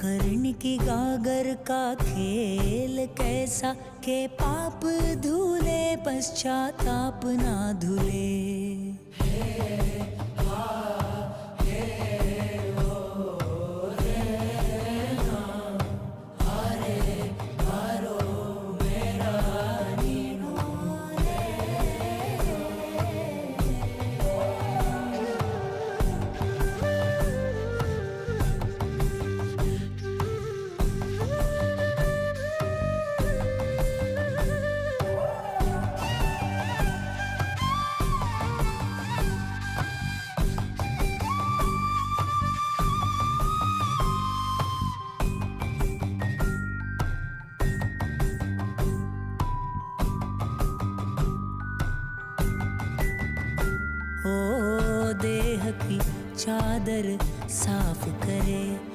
कर्ण की गागर का खेल कैसा के पाप धुले पश्चाताप ना धुले। ओ देह की चादर साफ करे